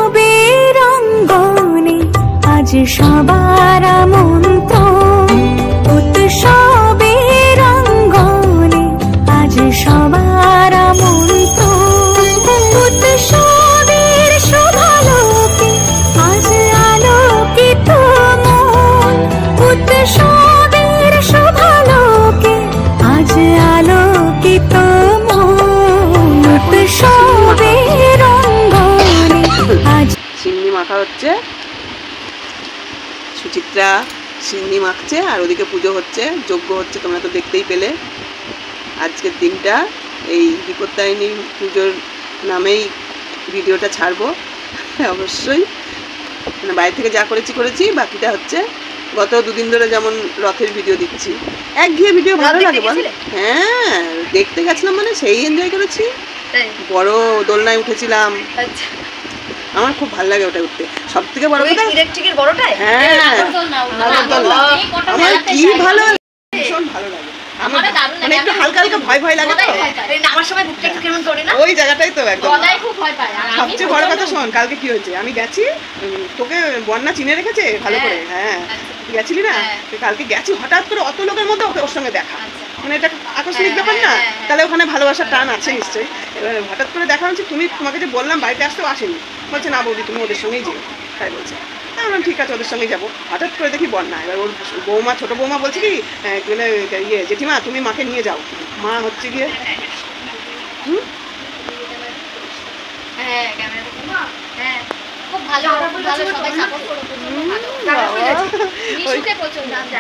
উৎসবের অঙ্গনে আজ সবার আমন্ত্রণ, উৎসবের অঙ্গনে আজ সবার আমন্ত্রণ। উৎসবের শোভালোকে আজ আলোকিত মন, উৎসবের শোভালোকে আজ আলোকিত মন। উৎসবের অঙ্গনে আজ সিন্নি মাখা হচ্ছে, সুচিত্রা সিন্নি মাখছে আর ওদিকে পুজো হচ্ছে, যজ্ঞ হচ্ছে, তোমরা তো দেখতেই পেলে। আজকের দিনটা এই বিপত্তারিণী পুজোর নামেই ভিডিওটা ছাড়বো অবশ্যই। মানে বাইরে থেকে যা করেছি, বাকিটা হচ্ছে গত দুদিন ধরে যেমন রথের ভিডিও দিচ্ছি। একঘেয়ে ভিডিও ভালো লাগে বল? হ্যাঁ, দেখতে গেছিলাম মানে সেই এনজয় করেছি। বড় দোলনায় উঠেছিলাম, আমার খুব ভালো লাগে ওটা উঠতে। সব থেকে বড় কথা ইলেকট্রিকের বড়টাই, হ্যাঁ আমার কি ভালো ভীষণ ভালো লাগে। মানে একটু হালকা হালকা ভয় ভয় লাগে তো, আমার সময় বুকটা একটু কেমন করে না, ওই জায়গাটাই তো একদম খুব ভয় পায়। সবচেয়ে বড় কথা শোন, কালকে কি হয়েছে, আমি গেছি, তোকে বন্যা চিনে রেখেছে ভালো করে, হ্যাঁ গেছিলি না, কালকে গেছি হঠাৎ করে অত লোকের মধ্যে ওর সঙ্গে দেখা, মানে এটা আকস্মিক ব্যাপার না, তাহলে ওখানে ভালোবাসার টান আছে নিশ্চয়ই। এবার হঠাৎ করে দেখা হচ্ছে, তোমাকে যে বললাম বাড়িতে আসতেও আসেনি, বলছে না বৌদি তুমি ওদের সঙ্গেই যেও, তাই বলছে। বললাম ঠিক আছে ওদের সঙ্গেই যাবো। হঠাৎ করে দেখি বন্যা, এবার ওর বৌমা, ছোটো বৌমা বলছে কি বলে ইয়ে জেঠিমা তুমি মাকে নিয়ে যাও, মা হচ্ছে গিয়ে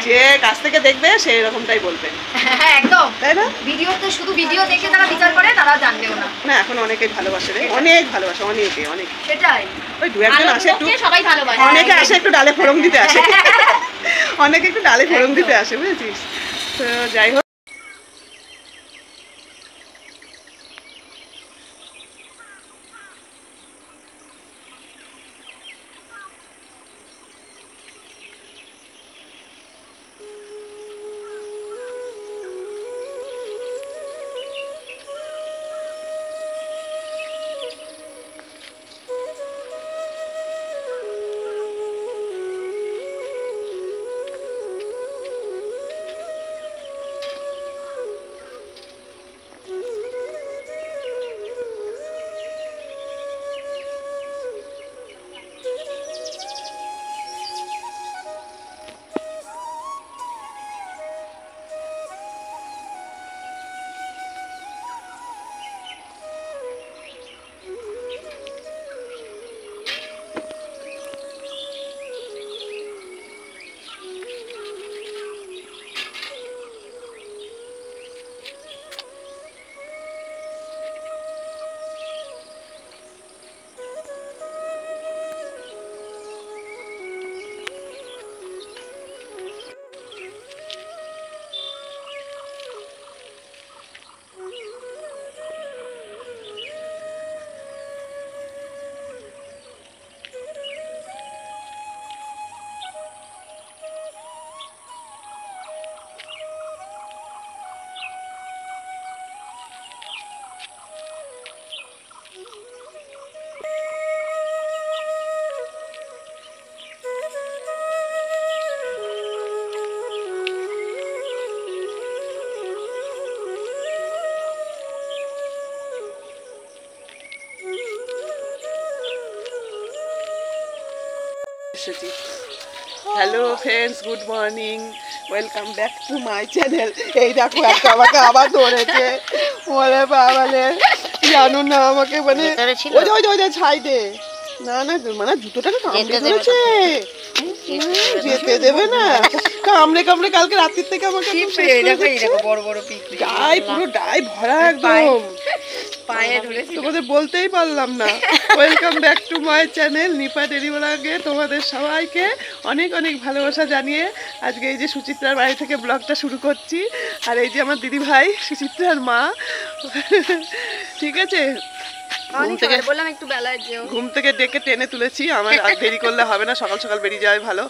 যে কাছ থেকে দেখবে সেই রকমটাই বলবে, একদম তাই না? ভিডিওতে শুধু ভিডিও দেখে যারা বিচার করে তারা জানবেও না। না এখন অনেকেই ভালোবাসে রে, অনেক ভালোবাসে, অনেকে অনেক, সেটাই। ওই দু একজন আসে একটু, সবাই ভালোবাসে, অনেকে আসে একটু ডালে ফোড়ন দিতে আসে অনেকে একটু ডালে ফোড়ন দিতে আসে, বুঝেছিস? তো যাই হোক, hello friends, good morning, welcome back to my channel. এই দেখো একটা আমাকে আবার ধরেছে, বলে বাবালে জানো না আমাকে, মানে ওই ছাইতে না না মানে জুতোটাকে কামড়ে ধরেছে, যেতে দেবে না, কামড়ে কামড়ে কালকে রাত্রির থেকে আমাকে বড় বড় পিঁপড়ে, ডাই পুরো ডাই ভরা একদম, পায়ে ধরেছে, তোমাদের বলতেই পারলাম না। Welcome back to my channel Nipa daily ব্লগে তোমাদের সবাইকে অনেক অনেক ভালোবাসা জানিয়ে আজকে এই যে সুচিত্রার বাড়ি থেকে ব্লগটা শুরু করছি। আর এই যে আমার দিদি ভাই সুচিত্রার মা, ঠিক আছে, ঘুম থেকে ডেকে টেনে তুলেছি, আমার আর দেরি করলে হবে না, সকাল সকাল বেরিয়ে যাওয়াই ভালো।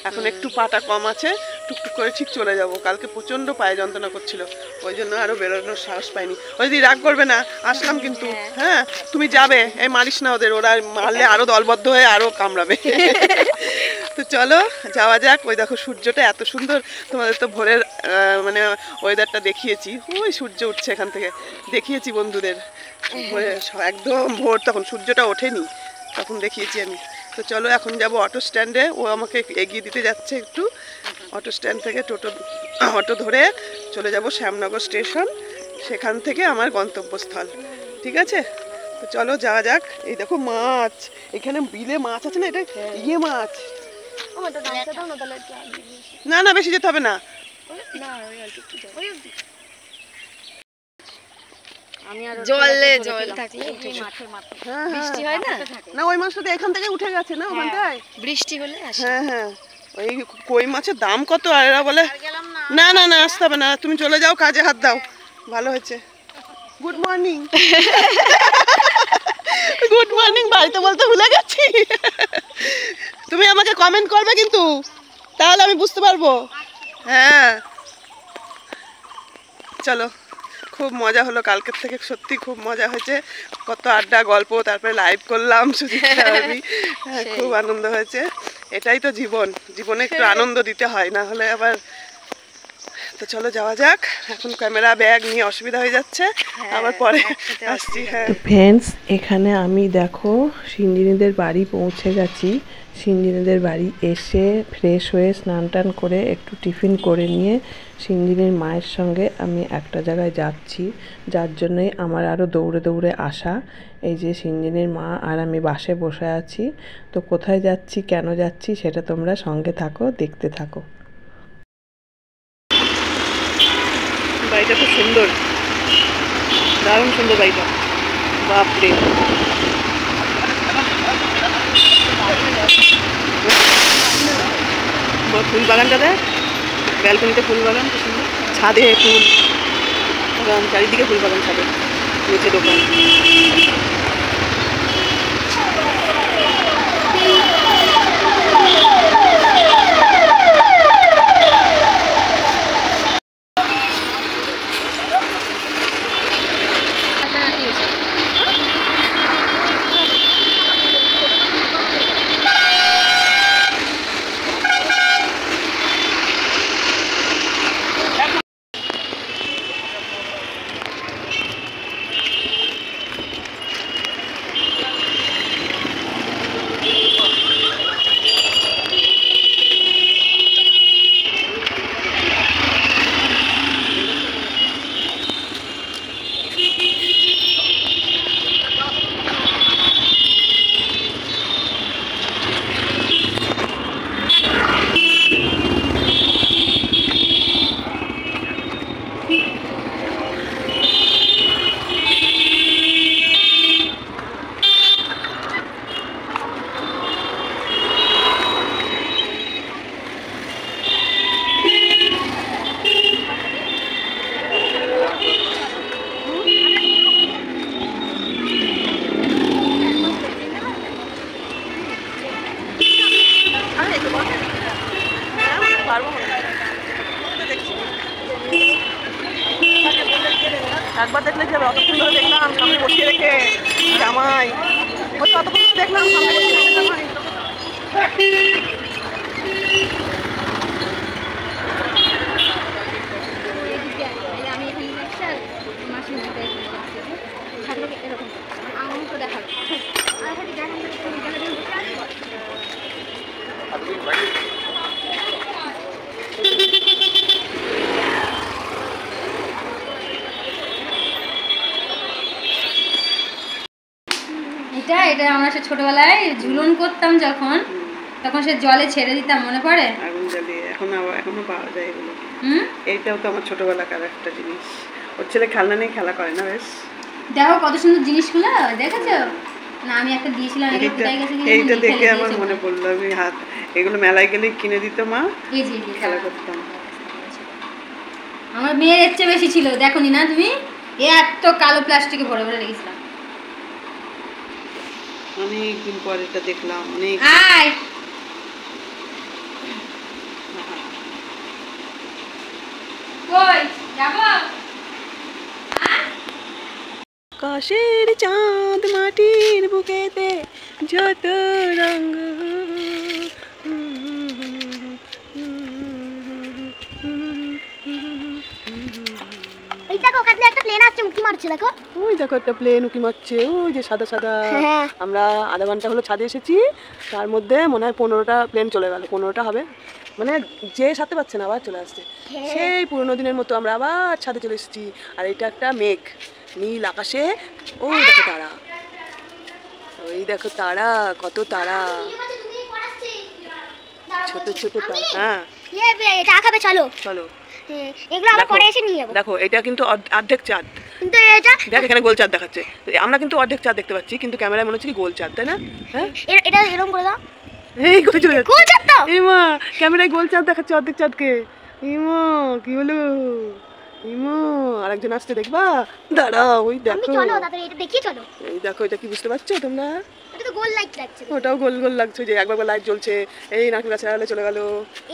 এখন একটু পাটা কম আছে, টুকটুক করে ঠিক চলে যাব। কালকে প্রচণ্ড পায়ে যন্ত্রণা করছিল, ওই জন্য আরও বেরোনোর সাহস পাইনি। ওই দিদি রাগ করবে না, আসলাম কিন্তু। হ্যাঁ তুমি যাবে, এই মারিস না ওদের, ওরা মারলে আরও দলবদ্ধ হয়ে আরও কামড়াবে। তো চলো যাওয়া যাক। ওই দেখো সূর্যটা এত সুন্দর, তোমাদের তো ভোরের মানে ওয়েদারটা দেখিয়েছি, ওই সূর্য উঠছে এখান থেকে, দেখিয়েছি বন্ধুদের। একদম ভোর, তখন সূর্যটা ওঠেনি, তখন দেখিয়েছি আমি। তো চলো এখন যাব অটো স্ট্যান্ডে, ও আমাকে এগিয়ে দিতে যাচ্ছে একটু। অটো স্ট্যান্ড থেকে অটো ধরে চলে যাব শ্যামনগর স্টেশন, সেখান থেকে আমার গন্তব্যস্থল। ঠিক আছে, তো চলো যাওয়া যাক। এই দেখো মাছ, এখানে বিলে মাছ আছে না, এটা ইয়ে মাছ। না না বেশি যেতে হবে না। জলে জল থাকলে বৃষ্টি হয় না, না ওই মাছটা এখান থেকে উঠে গেছে না ওখানটায়, বৃষ্টি হলে আসে। হ্যাঁ হ্যাঁ, ওই কই মাছের দাম কত, আর এরা বলে না না না আসতে হবে না, তুমি চলে যাও, কাজে হাত দাও। ভালো হয়েছে। Good morning. গুড মর্নিং বাড়িতে বলতে ভুলে গেছি। তুমি আমাকে কমেন্ট করবে কিন্তু, তাহলে আমি বুঝতে পারবো। হ্যাঁ চলো, খুব মজা হলো কালকের থেকে, সত্যি খুব মজা হয়েছে। কত আড্ডা গল্প, তারপরে লাইভ করলাম, খুব আনন্দ হয়েছে। এটাই তো জীবন, জীবনে একটু আনন্দ দিতে হয়, না হলে আবার। তো চলো যাওয়া যাক। এখন ক্যামেরা ব্যাগ নিয়ে অসুবিধা হয়ে যাচ্ছে, আবার পরে আসছি। হ্যাঁ ফ্রেন্ডস, এখানে আমি দেখো সিঞ্জিনীদের বাড়ি পৌঁছে গেছি। সিঞ্জিনীদের বাড়ি এসে ফ্রেশ হয়ে স্নান টান করে একটু টিফিন করে নিয়ে সিঞ্জিনীর মায়ের সঙ্গে আমি একটা জায়গায় যাচ্ছি, যার জন্যই আমার আরও দৌড়ে দৌড়ে আসা। এই যে সিঞ্জিনীর মা আর আমি বাসে বসে আছি। তো কোথায় যাচ্ছি, কেন যাচ্ছি, সেটা তোমরা সঙ্গে থাকো, দেখতে থাকো। বাড়িটা খুব সুন্দর, দারুণ সুন্দর বাড়িটা, বাপরে। ফুল বাগানটা দেখ, ব্যালকনিতে ফুল বাগান, খুব সুন্দর, ছাদে ফুল, চারিদিকে ফুল বাগান, ছাদে নিচে দোকান। একবার দেখলে কি হবে, অতক্ষণ ধরে দেখলাম সামনে বসিয়ে রেখে জামাই, অতক্ষণ দেখলাম সামনে বসিয়ে রেখে জামাই। এটা আমরা সে ছোটবেলায় ঝুলন করতাম যখন, তখন সে জলে ছেড়ে দিতাম, মনে পড়ে? আগুন জ্বালিয়ে এখনো পাওয়া যায় এগুলো। এইটাও তো আমার ছোটবেলাকার একটা জিনিস। ওর ছেলে খেলনা নিয়ে খেলা করে না, বেশ দেখো কত সুন্দর জিনিসগুলো, দেখেছো না? আমি একটা দিয়েছিলাম, এইটা দেখে আমার মনে পড়লো, আমি এগুলো মেলায় গেলে কিনে দিত মা, খেলা করতাম। আমার মেয়ের এর চেয়ে বেশি ছিল, দেখোনি না তুমি? এত কালো প্লাস্টিকে ভরে ভরে রেখেছিলাম। অনেকদিন পর এটা দেখলাম, অনেক। কই যাবো? আকাশের চাঁদ মাটির বুকেতে যত রঙ। এই দেখো ওখানে একটা প্লেন আসছে উঁকি মারছে দেখো। ওই দেখো একটা প্লেন উঁকি মারছে, ওই যে সাদা সাদা। হ্যাঁ। আমরা আধা ঘন্টা হলো ছাদে এসেছি, তার মধ্যে মনে হয় 15টা প্লেন চলে গেল। 15টা হবে, মানে যে সাথে পাচ্ছে না আবার চলে আসছে। সেই পুরোনো দিনের মতো আমরা আবার ছাদে চলে এসেছি। আর এটা একটা মেঘ, নীল আকাশে। ওই দেখো তারা, ওই দেখো তারা, কত তারা, ছোট ছোট তারা। হ্যাঁ চা খাবে চলো। চলো, এগুলো আমরা পরে এসে নিয়ে যাবো। দেখো এটা কিন্তু অর্ধেক চাঁদ। কিন্তু এটা দেখ এখানে গোল চাঁদ দেখাচ্ছে, আমরা কিন্তু অর্ধেক চাঁদ দেখতে পাচ্ছি, কিন্তু ক্যামেরায় মনে হচ্ছে কি গোল চাঁদ, তাই না? হ্যাঁ এটা এরকম করে দাও। এই কোথায় চলে যাচ্ছে? গোল চাঁদ তো। এই মা, ক্যামেরায় গোল চাঁদ দেখাচ্ছে অর্ধেক চাঁদকে। এই মা, কি হলো? এই মা, আরেকজন আসছে দেখবা, দাঁড়াও। ওই আমি দেখো, চলো তাড়াতাড়ি এটা দেখিয়ে চলো। এই দেখো, এটা কি বুঝতে পারছো তোমরা? এটা তো গোল লাইট লাগছে। ওটাও গোল গোল লাগছে, যে একবার লাইট জ্বলছে। এই নারকেল গাছের আড়ালে চলে গেল।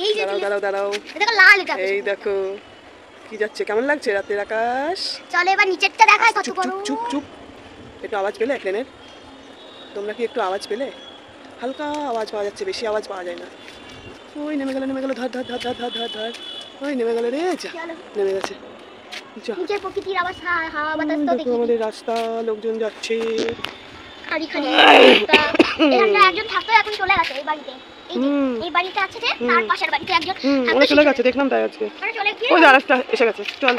এই যে দাঁড়াও দাঁড়াও দাঁড়াও, এটা তো লাল এটা। এই দেখো কি যাচ্ছে, কেমন লাগছে রাতের আকাশ? চলো এবার নিচেরটা দেখাই কত চুপ বড়। চুপ চুপ চুপ, একটু আওয়াজ পেলে প্লেনের? তোমরা কি একটু আওয়াজ পেলে? হালকা আওয়াজ পাওয়া যাচ্ছে, বেশি আওয়াজ পাওয়া যায় না। ওই নেমে গেল, নেমে গেল, ধর ধর ধর ধর ধর ধর ধর। ওই নেমে গেল রে, যা চলো। নেমে গেছে, যা। নিচের প্রকৃতির আবার হাওয়া বাতাস তো দেখো দেখি। আমাদের রাস্তা, লোকজন যাচ্ছে। খালি খালি রাস্তা। এখানে একজন থাকতো, এখন চলে গেছে এই বাড়িতে। এই যে, এই বাড়িতে আছে যে, তার পাশের বাড়িতে একজন থাকতো, ওই চলে গেছে, দেখলাম তাই আজকে। মানে চলে গিয়ে ওই যে আরেকটা এসে গেছে, চল।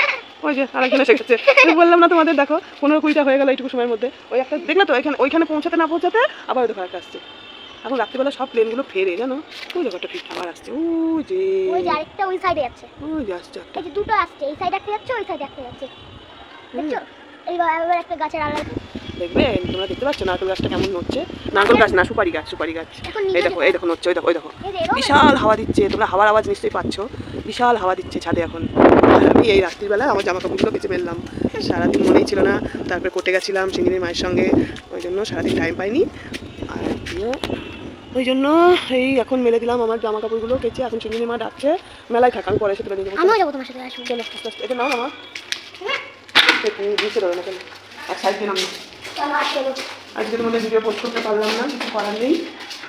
ওই যে আরেকজন এসে গেছে। আমি বললাম না তোমাদের, দেখো 15-20টা হয়ে গেল এইটুকু সময়ের মধ্যে। ওই একটা দেখলে তো, ওইখানে পৌঁছাতে না পৌঁছাতে আবার ওই দেখো একটা আসছে। এখন রাত্রিবেলা সব প্লেনগুলো ফেরে, জানো? ওই দেখো একটা ফিট আবার আসছে, ওই যে আরেকটা ওই সাইডে যাচ্ছে। ওই যে আসছে একটা। এই যে দুটো আসছে, এই সাইডে একটা যাচ্ছে, ওই সাইডে একটা যাচ্ছে। দেখছো? এইবার একটা গাছের আড়ালে। দেখবেন, তোমরা দেখতে পাচ্ছ নারকেল গাছটা কেমন নড়ছে? নারকেল গাছ না, সুপারি গাছ, সুপারি গাছ। এই দেখো, এই দেখো নড়ছে, ওই দেখো, ওই দেখো। এই যে এরকম বিশাল হাওয়া দিচ্ছে, তোমরা হাওয়ার আওয়াজ নিশ্চয়ই পাচ্ছ। বিশাল হাওয়া দিচ্ছে ছাদে এখন। আর আমি এই রাত্রিবেলা আমার জামা কাপড়গুলো কেচে ফেললাম। সারাদিন মনেই ছিল না, তারপরে কোর্টে গেছিলাম সিঙ্গিনীর মায়ের সঙ্গে, ওই জন্য সারাদিন টাইম পাইনি। আর ওই জন্য এই এখন মেলে দিলাম আমার জামা কাপড়গুলো কেচে। এখন সিঙ্গিনীর মা ডাকছে মেলায় থাকা, আমি পরে এসে তুলে দিয়ে দেবো। আমিও যাবো তোমার সাথে, আসবো। চলো আস্তে আস্তে, এটা নাও না মা, নিচে দেবে না, চলো এক সাইড দিয়ে নাম। চলো চলো। আজকে তোমাদের ভিডিও পোস্ট করতে পারলাম না, কিছু করার নেই।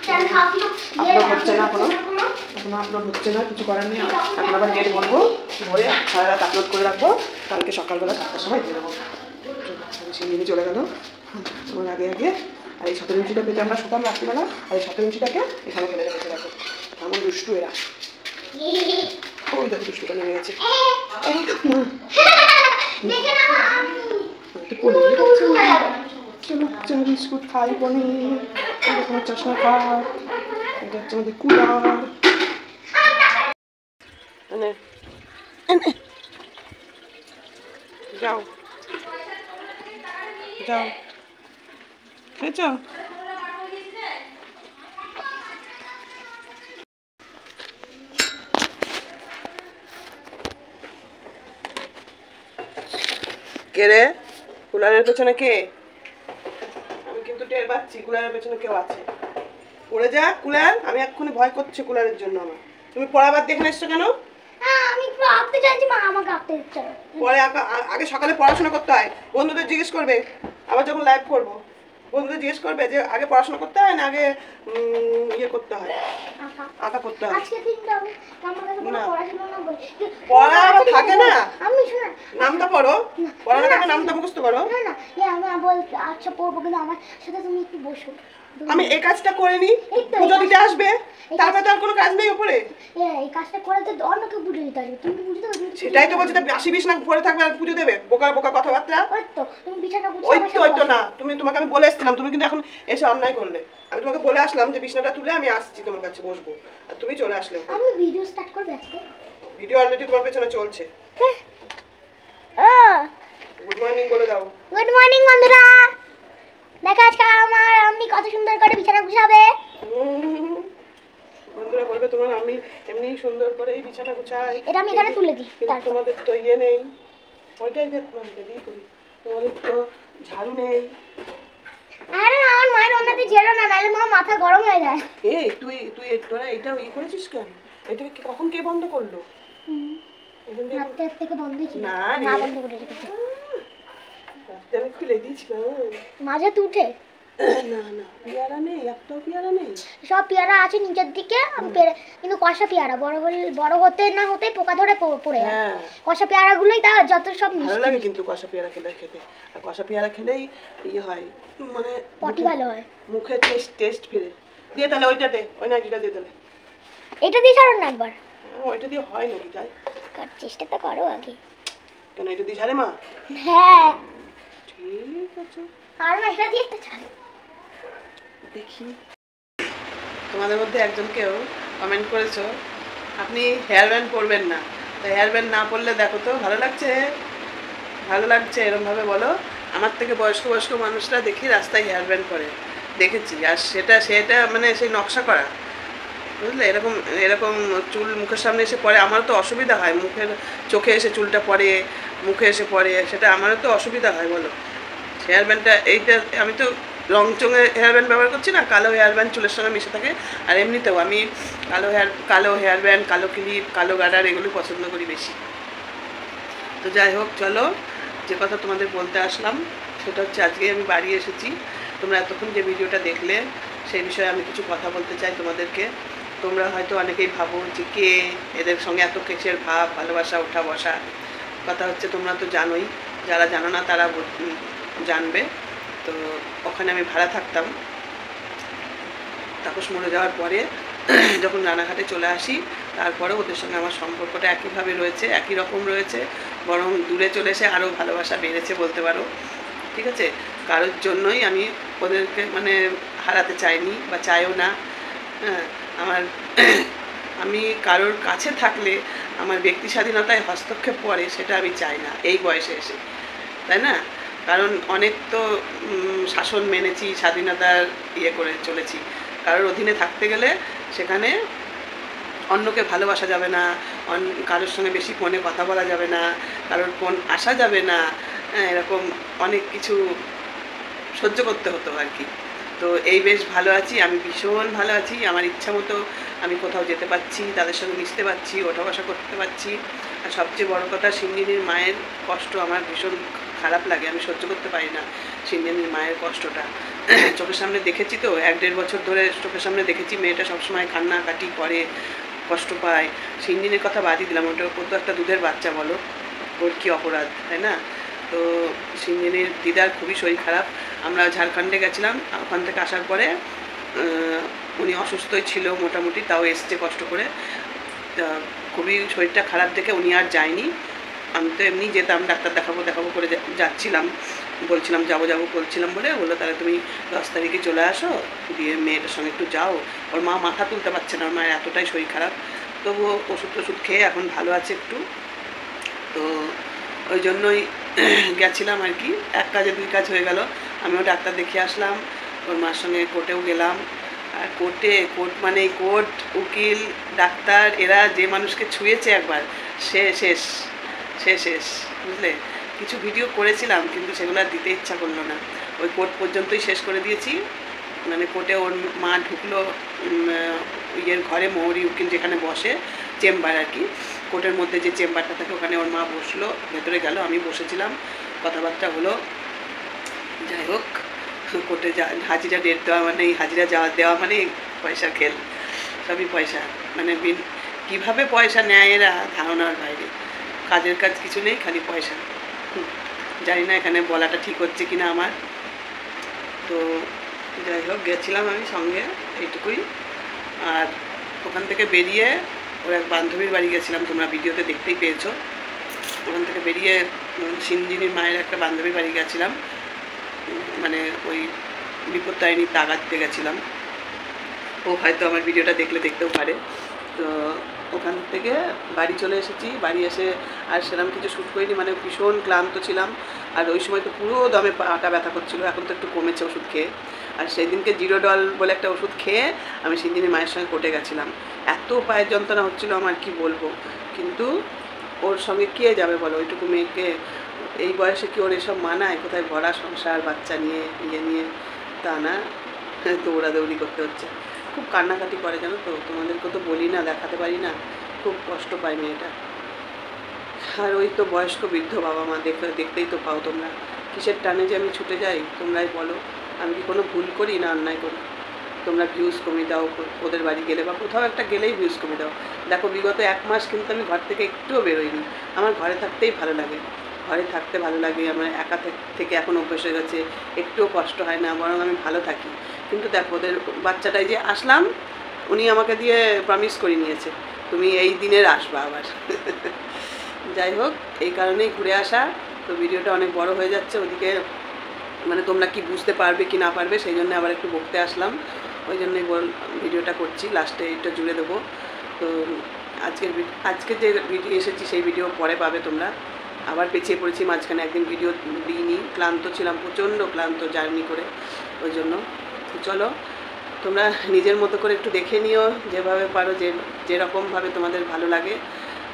চল খাবি না। আপলোড হচ্ছে না এখনো আপলোড হচ্ছে না, কিছু করার নেই। এখন আবার নেট বলবো, ভরে সারা রাত আপলোড করে রাখবো, কালকে সকালবেলা 7টার সময় দিয়ে দেবো। সিঙ্গিনী চলে গেল আমার আগে আগে। আর এই 17 ইঞ্চিটা পেতে আমরা শুতাম রাত্রিবেলা, আর এই 17 ইঞ্চিটাকে এখানে ফেলে রেখেছে। দেখো এমন দুষ্টু এরা। ওই দেখো দুষ্টুটা নেমে গেছে। চা বিস্কুট খাই বনি, তোমার চশমা খাও, এটা হচ্ছে আমাদের কুলার। যাও যাও, খেয়েছ? কে রে? কুলারের পেছনে কে? আমি কিন্তু টের পাচ্ছি কুলারের পেছনে কেউ আছে। পড়ে যা কুলার, আমি এক্ষুনি ভয় করছে কুলারের জন্য আমার। তুমি পড়াবার দেখে এসছো কেন? আমি একটু আঁকতে চাইছি, মা আমাকে আঁকতে দিচ্ছে না। পরে আগে সকালে পড়াশোনা করতে হয়, বন্ধুদের জিজ্ঞেস করবে। আবার যখন লাইভ করবো বন্ধুদের জিজ্ঞেস করবে যে আগে পড়াশোনা করতে হয় না আগে ইয়ে করতে হয়, আঁকা করতে হয়। আজকে দিনটা আমি আমার কাছে কোনো পড়াশোনা না বলি। পড়া আবার থাকে না, আমি শোনা নামটা পড়ো, পড়ানো থাকে নামটা মুখস্থ করো। না না, আমি বল আচ্ছা পড়বো, কিন্তু আমার সাথে তুমি একটু বসো। আমি এই কাজটা করে নি, পুজো দিতে আসবে, তারপরে তো আর কোনো কাজ নেই উপরে। এই কাজটা করে তো অন্য কেউ বুঝে দিতে আসবে, তুমি বুঝতে পারবে। সেটাই তো বলছি, বাসি বিছনা পরে থাকবে আর পুজো দেবে, বোকা বোকা কথাবার্তা। ওই তো তুমি বিছানা ওই গুছিয়ে তো ওই তো না, তোমাকে আমি বলে এসেছিলাম, তুমি কিন্তু এখন এসে অন্যায় করলে। আমি তোমাকে বলে আসলাম যে বিছনাটা তুলে আমি আসছি তোমার কাছে বসবো, আর তুমি চলে আসলে। আমি ভিডিও স্টার্ট করব আজকে। ভিডিও অলরেডি তোমার পেছনে চলছে। গুড মর্নিং বলে দাও। গুড মর্নিং বন্ধুরা, দেখো আজকে আমার আম্মি কত সুন্দর করে বিছানা গুছাবে। বন্ধুরা বলবে তোমার আমি এমনি সুন্দর করে এই বিছানা গুছাই, এটা আমি এখানে তুলে দিই। কিন্তু তোমাদের তো ইয়ে নেই, ওইটাই দেখো আমি দিই করি, তোমাদের তো ঝাড়ু নেই। আরে আমার মায়ের ওনাতে ঝেড়ো না, নাহলে মা মাথা গরম হয়ে যায়। এই তুই তোরা এটা ই করেছিস কেন? এটাকে কখন কে বন্ধ করলো? রাতে থেকে বন্ধই ছিল না না রে। বন্ধ করে রেখেছে রাতে আমি খুলে দিয়েছিলাম। মাঝে তো উঠে না না পেয়ারা নেই, একটাও পেয়ারা নেই। সব পেয়ারা আছে নিচের দিকে কিন্তু কষা পেয়ারা বড় হতে না হতে পোকা ধরে পড়ে যায় হ্যাঁ কষা পেয়ারাগুলোই তা যত সব ভালো মিষ্টি লাগে কিন্তু কষা পেয়ারা খেতে। আর কষা পেয়ারা খেলেই ইয়ে হয়, মানে পটি ভালো হয় মুখে টেস্ট ফিরে। দিয়ে তাহলে ওইটা দে, ওই নাইটিটা দিয়ে তাহলে। এটা দিয়ে ছাড়ুন না একবার ওইটা দিয়ে হয় নাকি তাই? চেষ্টা তো করো আগে কেন এটা দিয়ে ছাড়ে মা? হ্যাঁ ঠিক আছে আর না এটা দিয়ে একটা ছাড়ো দেখি। তোমাদের মধ্যে একজন কেউ কমেন্ট করেছো আপনি হেয়ার ব্যান্ড পরবেন না, তো হেয়ার ব্যান্ড না পরলে দেখো তো ভালো লাগছে, ভালো লাগছে এরমভাবে বলো। আমার থেকে বয়স্ক মানুষরা দেখি রাস্তায় হেয়ার ব্যান্ড পরে দেখেছি, আর সেটা মানে সেই নকশা করা, বুঝলে? এরকম চুল মুখের সামনে এসে পড়ে, আমারও তো অসুবিধা হয়, মুখের চোখে এসে চুলটা পড়ে, মুখে এসে পড়ে, সেটা আমারও তো অসুবিধা হয় বলো। হেয়ার ব্যান্ডটা এইটা আমি তো রং চঙে হেয়ার ব্যান্ড ব্যবহার করছি না, কালো হেয়ার ব্যান্ড চুলের সঙ্গে মিশে থাকে। আর এমনিতেও আমি কালো হেয়ার ব্যান্ড, কালো ক্লিপ, কালো গার্ডার এগুলো পছন্দ করি বেশি। তো যাই হোক, চলো যে কথা তোমাদের বলতে আসলাম সেটা হচ্ছে আজকে আমি বাড়ি এসেছি। তোমরা এতক্ষণ যে ভিডিওটা দেখলে সেই বিষয়ে আমি কিছু কথা বলতে চাই তোমাদেরকে। তোমরা হয়তো অনেকেই ভাবো যে কে এদের সঙ্গে এত কেচের ভাব, ভালোবাসা, ওঠা বসা। কথা হচ্ছে তোমরা তো জানোই, যারা জানো না তারা জানবে। তো ওখানে আমি ভাড়া থাকতাম, তাপস মরে যাওয়ার পরে যখন রানাঘাটে চলে আসি, তারপরে ওদের সঙ্গে আমার সম্পর্কটা একইভাবে রয়েছে, একই রকম রয়েছে, বরং দূরে চলে এসে আরও ভালোবাসা বেড়েছে বলতে পারো। ঠিক আছে, কারোর জন্যই আমি ওদেরকে মানে হারাতে চাইনি বা চাইও না। হ্যাঁ, আমি কারোর কাছে থাকলে আমার ব্যক্তি স্বাধীনতায় হস্তক্ষেপ করে সেটা আমি চাই না এই বয়সে এসে, তাই না? কারণ অনেক তো শাসন মেনেছি, স্বাধীনতার ইয়ে করে চলেছি। কারোর অধীনে থাকতে গেলে সেখানে অন্যকে ভালোবাসা যাবে না, কারোর সঙ্গে বেশি ফোনে কথা বলা যাবে না, কারোর ফোন আসা যাবে না, এরকম অনেক কিছু সহ্য করতে হতো আর কি। তো এই বেশ ভালো আছি, আমি ভীষণ ভালো আছি। আমার ইচ্ছা মতো আমি কোথাও যেতে পারছি, তাদের সঙ্গে মিশতে পারছি, ওঠা বসা করতে পারছি। আর সবচেয়ে বড় কথা, সিঞ্জিনীর মায়ের কষ্ট আমার ভীষণ খারাপ লাগে, আমি সহ্য করতে পারি না সিঞ্জিনীর মায়ের কষ্টটা। চোখের সামনে দেখেছি তো, 1-1.5 বছর ধরে চোখের সামনে দেখেছি মেয়েটা সবসময় কান্নাকাটি করে, কষ্ট পায়। সিঞ্জিনীর কথা বাদই দিলাম, ওটা তো একটা দুধের বাচ্চা, বলো ওর কী অপরাধ, তাই না? তো সিঞ্জিনীর দিদার খুবই শরীর খারাপ। আমরা ঝাড়খণ্ডে গেছিলাম, ওখান থেকে আসার পরে উনি অসুস্থই ছিল মোটামুটি, তাও এসছে কষ্ট করে। খুবই শরীরটা খারাপ দেখে উনি আর যায়নি। আমি তো এমনি যেতাম, ডাক্তার দেখাবো করে যাচ্ছিলাম, বলছিলাম যাবো বলছিলাম বলে বললো তাহলে তুমি 10 তারিখে চলে আসো, দিয়ে মেয়েটার সঙ্গে একটু যাও। ওর মা মাথা তুলতে পারছে না, ওর মায়ের এতটাই শরীর খারাপ। তবুও ওষুধ খেয়ে এখন ভালো আছে একটু। তো ওই জন্যই গেছিলাম আর কি, এক কাজে 2 কাজ হয়ে গেল। আমিও ডাক্তার দেখিয়ে আসলাম, ওর মার সঙ্গে কোর্টেও গেলাম। আর কোর্ট মানে কোর্ট, উকিল, ডাক্তার, এরা যে মানুষকে ছুঁয়েছে একবার সে শেষ, বুঝলে? কিছু ভিডিও করেছিলাম কিন্তু সেগুলো আর দিতে ইচ্ছা করলো না, ওই কোর্ট পর্যন্তই শেষ করে দিয়েছি। মানে কোর্টে ওর মা ঢুকলো ইয়ের ঘরে, মৌরি উকিল যেখানে বসে, চেম্বার আর কি, কোর্টের মধ্যে যে চেম্বারটা থাকে ওখানে ওর মা বসলো, ভেতরে গেল, আমি বসেছিলাম, কথাবার্তা হলো। যাই হোক, কোর্টে হাজিরা ডেট দেওয়া মানে, হাজিরা দেওয়া মানে পয়সার খেল, সবই পয়সা। মানে কীভাবে পয়সা নেয় এরা ধারণার বাইরে, কাজের কাজ কিছু নেই, খালি পয়সা। জানি না এখানে বলাটা ঠিক হচ্ছে কিনা আমার। তো যাই হোক, গেছিলাম আমি সঙ্গে, এইটুকুই। আর ওখান থেকে বেরিয়ে ওর এক বান্ধবীর বাড়ি গেছিলাম, তোমরা ভিডিওতে দেখতেই পেয়েছো। ওখান থেকে বেরিয়ে সিঞ্জিনীর মায়ের একটা বান্ধবীর বাড়ি গেছিলাম, মানে ওই বিপত্তারিণীর তাগাদ দিতে গেছিলাম। ও হয়তো আমার ভিডিওটা দেখতেও পারে। তো ওখান থেকে বাড়ি চলে এসেছি, বাড়ি এসে আর সেরকম কিছু শ্যুট করিনি, মানে ভীষণ ক্লান্ত ছিলাম। আর ওই সময় তো পুরো দমে পাটা ব্যথা করছিলো, এখন তো একটু কমেছে ওষুধ খেয়ে। আর সেই দিনকে জিরোডল বলে একটা ওষুধ খেয়ে আমি সিঞ্জিনীর মায়ের সঙ্গে কোর্টে গেছিলাম। এত পায়ের যন্ত্রণা হচ্ছিলো আমার, কি বলবো। কিন্তু ওর সঙ্গে কে যাবে বলো, ওইটুকু মেয়েকে, এই বয়সে কি ওর এসব মানায়? কোথায় ভরা সংসার, বাচ্চা নিয়ে, নিয়ে তা না, দৌড়াদৌড়ি করতে হচ্ছে। খুব কান্নাকাটি করে, জানো তো, তোমাদেরকে তো বলি না, দেখাতে পারি না, খুব কষ্ট পায় মেয়েটা। আর ওই তো বয়স্ক বৃদ্ধ বাবা মা দেখতেই তো পাও তোমরা, কিসের টানে যে আমি ছুটে যাই তোমরাই বলো। আমি কি কোনো ভুল করি না অন্যায় করি? তোমরা ভিউজ কমিয়ে দাও ওদের বাড়ি গেলে বা কোথাও একটা গেলেই ভিউজ কমিয়ে দাও। দেখো বিগত 1 মাস কিন্তু আমি ঘর থেকে একটুও বেরোইনি। আমার ঘরে থাকতেই ভালো লাগে, ঘরে থাকতে ভালো লাগে। আমার একা থেকে এখন অভ্যেস হয়ে গেছে, একটুও কষ্ট হয় না, বরং আমি ভালো থাকি। কিন্তু দেখো ওদের বাচ্চাটাই যে আসলাম, উনি আমাকে দিয়ে প্রমিস করে নিয়েছে তুমি এই দিনের আসবা আবার। যাই হোক, এই কারণেই ঘুরে আসা। তো ভিডিওটা অনেক বড় হয়ে যাচ্ছে, ওদিকে মানে তোমরা কি বুঝতে পারবে কি না পারবে সেই জন্য আবার একটু বকতে আসলাম, ওই জন্যই ভিডিওটা করছি। লাস্টে এটা জুড়ে দেবো। তো আজকে যে ভিডিও এসেছি সেই ভিডিও পরে পাবে তোমরা। আবার পেছিয়ে পড়েছি, মাঝখানে একদিন ভিডিও দিইনি, ক্লান্ত ছিলাম, প্রচণ্ড ক্লান্ত জার্নি করে, ওই জন্য। তো চলো তোমরা নিজের মতো করে একটু দেখে নিও, যেভাবে পারো, যেরকমভাবে তোমাদের ভালো লাগে।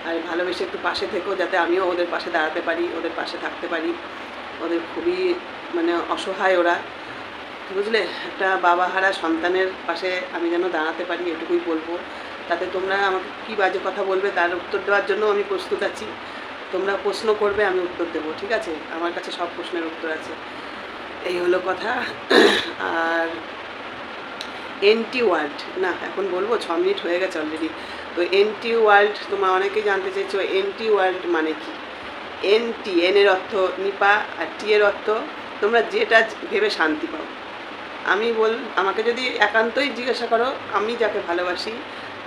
আর ভালোবেসে একটু পাশে থেকো, যাতে আমিও ওদের পাশে দাঁড়াতে পারি, ওদের পাশে থাকতে পারি। ওদের খুবই মানে অসহায় ওরা, বুঝলে। একটা বাবা হারা সন্তানের পাশে আমি যেন দাঁড়াতে পারি, এটুকুই বলবো। তাতে তোমরা আমাকে কী বাজে কথা বলবে তার উত্তর দেওয়ার জন্য আমি প্রস্তুত আছি। তোমরা প্রশ্ন করবে, আমি উত্তর দেবো, ঠিক আছে? আমার কাছে সব প্রশ্নের উত্তর আছে। এই হলো কথা। আর এনটি ওয়ার্ল্ড না, এখন বলবো, 6 মিনিট হয়ে গেছে অলরেডি। তো এনটি ওয়ার্ল্ড তোমরা অনেকেই জানতে চাইছো এনটি ওয়ার্ল্ড মানে কি। এনটি, এন এর অর্থ নিপা, আর টি এর অর্থ তোমরা যেটা ভেবে শান্তি পাও। আমাকে যদি একান্তই জিজ্ঞাসা করো, আমি যাকে ভালোবাসি,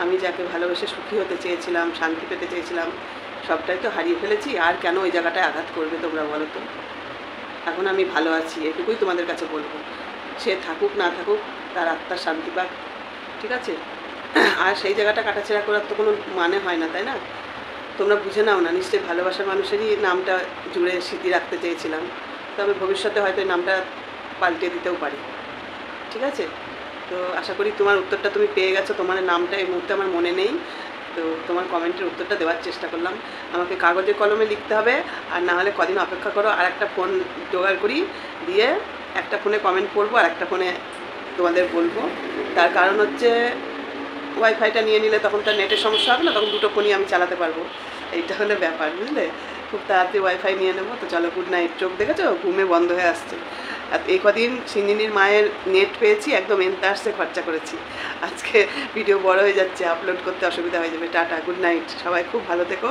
আমি যাকে ভালোবেসে সুখী হতে চেয়েছিলাম, শান্তি পেতে চেয়েছিলাম, সবটাই তো হারিয়ে ফেলেছি। আর কেন ওই জায়গাটায় আঘাত করবে তোমরা বলো তো? এখন আমি ভালো আছি, এটুকুই তোমাদের কাছে বলবো। সে থাকুক না থাকুক, তার আত্মার শান্তি পাক, ঠিক আছে? আর সেই জায়গাটা কাটাছেড়া করার তো কোনো মানে হয় না, তাই না? তোমরা বুঝে নাও না, নিশ্চয়ই ভালোবাসার মানুষেরই নামটা জুড়ে স্মৃতি রাখতে চেয়েছিলাম। তবে ভবিষ্যতে হয়তো এই নামটা পাল্টে দিতেও পারি, ঠিক আছে? তো আশা করি তোমার উত্তরটা তুমি পেয়ে গেছো। তোমার নামটা এই মুহূর্তে আমার মনে নেই, তো তোমার কমেন্টের উত্তরটা দেওয়ার চেষ্টা করলাম। আমাকে কাগজে কলমে লিখতে হবে, আর না হলে কদিন অপেক্ষা করো, আর একটা ফোন জোগাড় করি, দিয়ে একটা ফোনে কমেন্ট করবো আর একটা ফোনে তোমাদের বলবো। তার কারণ হচ্ছে ওয়াইফাইটা নিয়ে নিলে তখন তার নেটের সমস্যা হবে না, তখন দুটো ফোনই আমি চালাতে পারবো। এইটা হলো ব্যাপার, বুঝলে। খুব তাড়াতাড়ি ওয়াইফাই নিয়ে নেবো। তো চলো, গুড নাইট। চোখ দেখেছো, ঘুমে বন্ধ হয়ে আসছে। আর এই কদিন সিঞ্জিনির মায়ের নেট পেয়েছি, একদম এন্তার্সে খরচা করেছি। আজকে ভিডিও বড় হয়ে যাচ্ছে, আপলোড করতে অসুবিধা হয়ে যাবে। Tata, good night. সবাই খুব ভালো থেকো,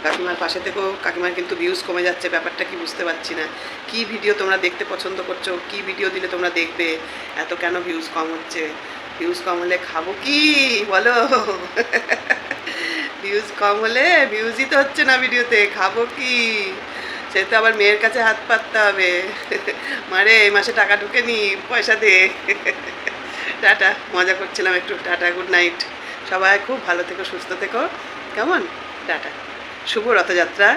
কাকিমার পাশে থেকো। কাকিমার কিন্তু ভিউজ কমে যাচ্ছে, ব্যাপারটা কি বুঝতে পারছি না। কি ভিডিও তোমরা দেখতে পছন্দ করছো, কি ভিডিও দিলে তোমরা দেখবে, এত কেন ভিউজ কম হচ্ছে? ভিউজ কম হলে খাবো কি বলো? ভিউজ কম হলে ভিউজই তো হচ্ছে না ভিডিওতে, খাবো কি? সে তো আবার মেয়ের কাছে হাত পাততে হবে। মারে এই মাসে টাকা ঢুকেনি, পয়সা দে। টাটা, মজা করছিলাম একটু। Tata, good night. সবাই খুব ভালো থেকো, সুস্থ থেকো, কেমন? টাটা। শুভ রথযাত্রা।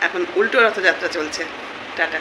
এখন উল্টো রথযাত্রা চলছে। টাটা।